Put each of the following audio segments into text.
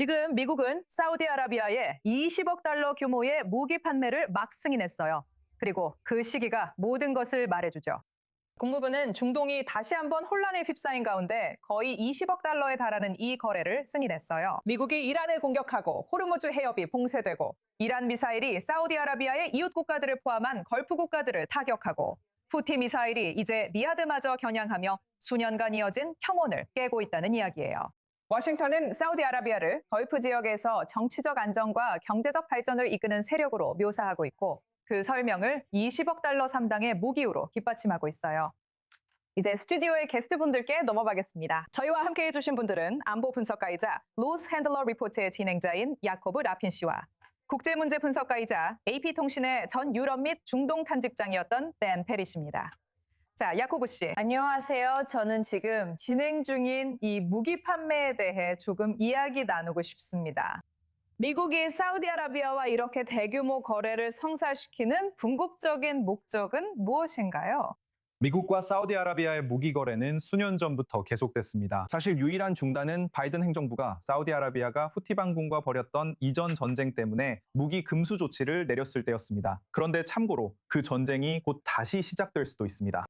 지금 미국은 사우디아라비아에 20억 달러 규모의 무기 판매를 막 승인했어요. 그리고 그 시기가 모든 것을 말해주죠. 국무부는 중동이 다시 한번 혼란에 휩싸인 가운데 거의 20억 달러에 달하는 이 거래를 승인했어요. 미국이 이란을 공격하고 호르무즈 해협이 봉쇄되고 이란 미사일이 사우디아라비아의 이웃 국가들을 포함한 걸프 국가들을 타격하고 후티 미사일이 이제 리야드마저 겨냥하며 수년간 이어진 평온을 깨고 있다는 이야기예요. 워싱턴은 사우디아라비아를 걸프 지역에서 정치적 안정과 경제적 발전을 이끄는 세력으로 묘사하고 있고 그 설명을 20억 달러 상당의 무기로 뒷받침하고 있어요. 이제 스튜디오의 게스트분들께 넘어가겠습니다. 저희와 함께 해주신 분들은 안보 분석가이자 로스 핸들러 리포트의 진행자인 야코브 라핀 씨와 국제문제 분석가이자 AP통신의 전 유럽 및 중동 탄직장이었던 댄 페리 씨입니다. 자, 야코브 씨. 안녕하세요. 저는 지금 진행 중인 이 무기 판매에 대해 조금 이야기 나누고 싶습니다. 미국이 사우디아라비아와 이렇게 대규모 거래를 성사시키는 궁극적인 목적은 무엇인가요? 미국과 사우디아라비아의 무기 거래는 수년 전부터 계속됐습니다. 사실 유일한 중단은 바이든 행정부가 사우디아라비아가 후티 반군과 벌였던 이전 전쟁 때문에 무기 금수 조치를 내렸을 때였습니다. 그런데 참고로 그 전쟁이 곧 다시 시작될 수도 있습니다.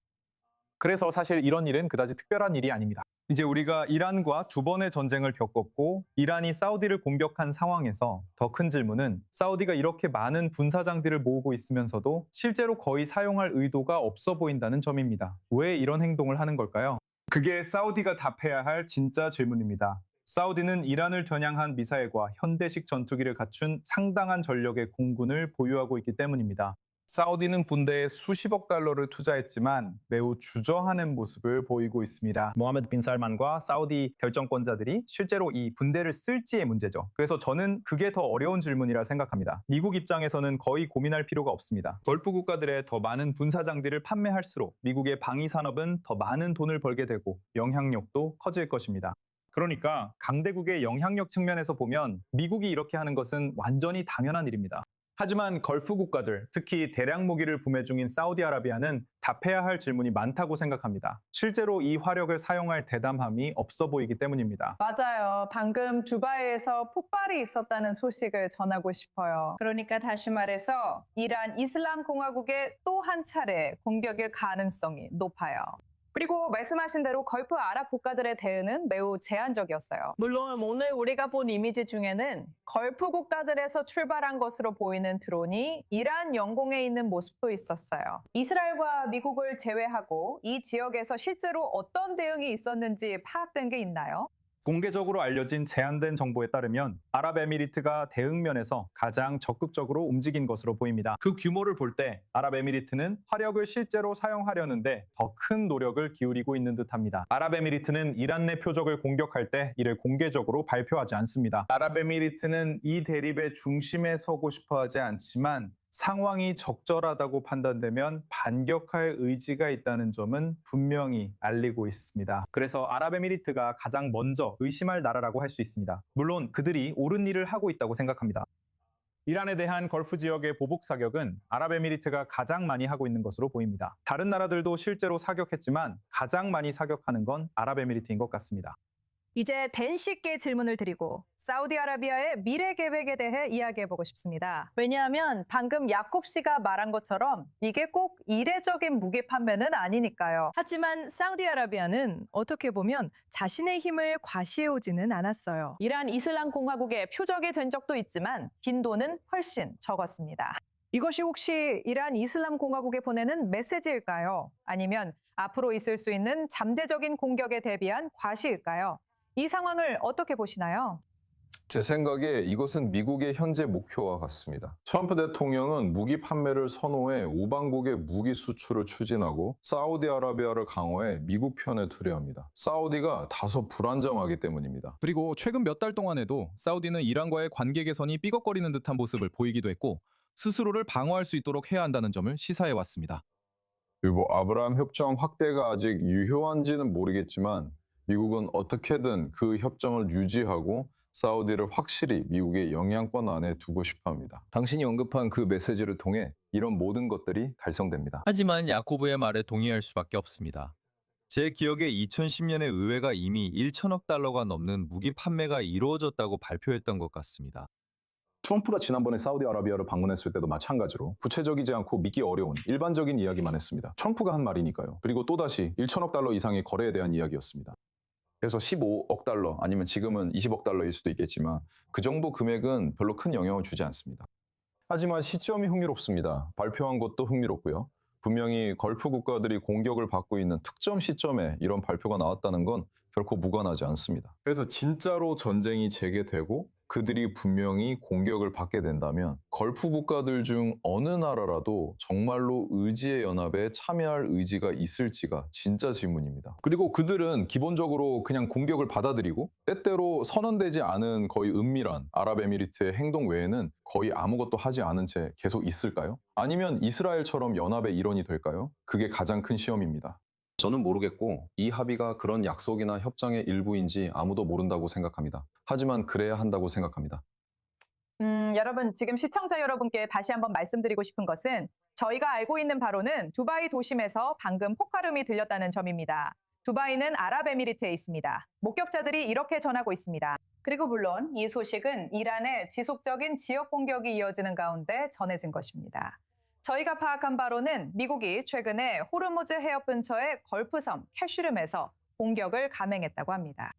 그래서 사실 이런 일은 그다지 특별한 일이 아닙니다. 이제 우리가 이란과 두 번의 전쟁을 겪었고 이란이 사우디를 공격한 상황에서 더 큰 질문은 사우디가 이렇게 많은 군사장비를 모으고 있으면서도 실제로 거의 사용할 의도가 없어 보인다는 점입니다. 왜 이런 행동을 하는 걸까요? 그게 사우디가 답해야 할 진짜 질문입니다. 사우디는 이란을 겨냥한 미사일과 현대식 전투기를 갖춘 상당한 전력의 공군을 보유하고 있기 때문입니다. 사우디는 분대에 수십억 달러를 투자했지만 매우 주저하는 모습을 보이고 있습니다. 모하메드 빈 살만과 사우디 결정권자들이 실제로 이 분대를 쓸지의 문제죠. 그래서 저는 그게 더 어려운 질문이라 생각합니다. 미국 입장에서는 거의 고민할 필요가 없습니다. 걸프 국가들의 더 많은 군사장비를 판매할수록 미국의 방위 산업은 더 많은 돈을 벌게 되고 영향력도 커질 것입니다. 그러니까 강대국의 영향력 측면에서 보면 미국이 이렇게 하는 것은 완전히 당연한 일입니다. 하지만 걸프 국가들, 특히 대량 무기를 구매 중인 사우디아라비아는 답해야 할 질문이 많다고 생각합니다. 실제로 이 화력을 사용할 대담함이 없어 보이기 때문입니다. 맞아요. 방금 두바이에서 폭발이 있었다는 소식을 전하고 싶어요. 그러니까 다시 말해서 이란 이슬람 공화국의 또 한 차례 공격일 가능성이 높아요. 그리고 말씀하신 대로 걸프 아랍 국가들의 대응은 매우 제한적이었어요. 물론 오늘 우리가 본 이미지 중에는 걸프 국가들에서 출발한 것으로 보이는 드론이 이란 영공에 있는 모습도 있었어요. 이스라엘과 미국을 제외하고 이 지역에서 실제로 어떤 대응이 있었는지 파악된 게 있나요? 공개적으로 알려진 제한된 정보에 따르면 아랍에미리트가 대응면에서 가장 적극적으로 움직인 것으로 보입니다. 그 규모를 볼 때 아랍에미리트는 화력을 실제로 사용하려는데 더 큰 노력을 기울이고 있는 듯합니다. 아랍에미리트는 이란 내 표적을 공격할 때 이를 공개적으로 발표하지 않습니다. 아랍에미리트는 이 대립의 중심에 서고 싶어 하지 않지만 상황이 적절하다고 판단되면 반격할 의지가 있다는 점은 분명히 알리고 있습니다. 그래서 아랍에미리트가 가장 먼저 의심할 나라라고 할 수 있습니다. 물론 그들이 옳은 일을 하고 있다고 생각합니다. 이란에 대한 걸프 지역의 보복 사격은 아랍에미리트가 가장 많이 하고 있는 것으로 보입니다. 다른 나라들도 실제로 사격했지만 가장 많이 사격하는 건 아랍에미리트인 것 같습니다. 이제 댄 씨께 질문을 드리고 사우디아라비아의 미래 계획에 대해 이야기해보고 싶습니다. 왜냐하면 방금 야콥 씨가 말한 것처럼 이게 꼭 이례적인 무기 판매는 아니니까요. 하지만 사우디아라비아는 어떻게 보면 자신의 힘을 과시해오지는 않았어요. 이란 이슬람 공화국의 표적이 된 적도 있지만 빈도는 훨씬 적었습니다. 이것이 혹시 이란 이슬람 공화국에 보내는 메시지일까요? 아니면 앞으로 있을 수 있는 잠재적인 공격에 대비한 과시일까요? 이 상황을 어떻게 보시나요? 제 생각에 이것은 미국의 현재 목표와 같습니다. 트럼프 대통령은 무기 판매를 선호해 우방국의 무기 수출을 추진하고 사우디아라비아를 강화해 미국 편에 두려 합니다. 사우디가 다소 불안정하기 때문입니다. 그리고 최근 몇 달 동안에도 사우디는 이란과의 관계 개선이 삐걱거리는 듯한 모습을 보이기도 했고 스스로를 방어할 수 있도록 해야 한다는 점을 시사해 왔습니다. 그리고 아브라함 협정 확대가 아직 유효한지는 모르겠지만 미국은 어떻게든 그 협정을 유지하고 사우디를 확실히 미국의 영향권 안에 두고 싶어 합니다. 당신이 언급한 그 메시지를 통해 이런 모든 것들이 달성됩니다. 하지만 야코브의 말에 동의할 수밖에 없습니다. 제 기억에 2010년에 의회가 이미 1천억 달러가 넘는 무기 판매가 이루어졌다고 발표했던 것 같습니다. 트럼프가 지난번에 사우디아라비아를 방문했을 때도 마찬가지로 구체적이지 않고 믿기 어려운 일반적인 이야기만 했습니다. 트럼프가 한 말이니까요. 그리고 또다시 1천억 달러 이상의 거래에 대한 이야기였습니다. 그래서 15억 달러 아니면 지금은 20억 달러일 수도 있겠지만 그 정도 금액은 별로 큰 영향을 주지 않습니다. 하지만 시점이 흥미롭습니다. 발표한 것도 흥미롭고요. 분명히 걸프 국가들이 공격을 받고 있는 특정 시점에 이런 발표가 나왔다는 건 결코 무관하지 않습니다. 그래서 진짜로 전쟁이 재개되고 그들이 분명히 공격을 받게 된다면 걸프 국가들 중 어느 나라라도 정말로 의지의 연합에 참여할 의지가 있을지가 진짜 질문입니다. 그리고 그들은 기본적으로 그냥 공격을 받아들이고 때때로 선언되지 않은 거의 은밀한 아랍에미리트의 행동 외에는 거의 아무것도 하지 않은 채 계속 있을까요? 아니면 이스라엘처럼 연합의 일원이 될까요? 그게 가장 큰 시험입니다. 저는 모르겠고 이 합의가 그런 약속이나 협정의 일부인지 아무도 모른다고 생각합니다. 하지만 그래야 한다고 생각합니다. 여러분, 지금 시청자 여러분께 다시 한번 말씀드리고 싶은 것은 저희가 알고 있는 바로는 두바이 도심에서 방금 폭발음이 들렸다는 점입니다. 두바이는 아랍에미리트에 있습니다. 목격자들이 이렇게 전하고 있습니다. 그리고 물론 이 소식은 이란의 지속적인 지역 공격이 이어지는 가운데 전해진 것입니다. 저희가 파악한 바로는 미국이 최근에 호르무즈 해협 근처의 걸프섬 캐슈름에서 공격을 감행했다고 합니다.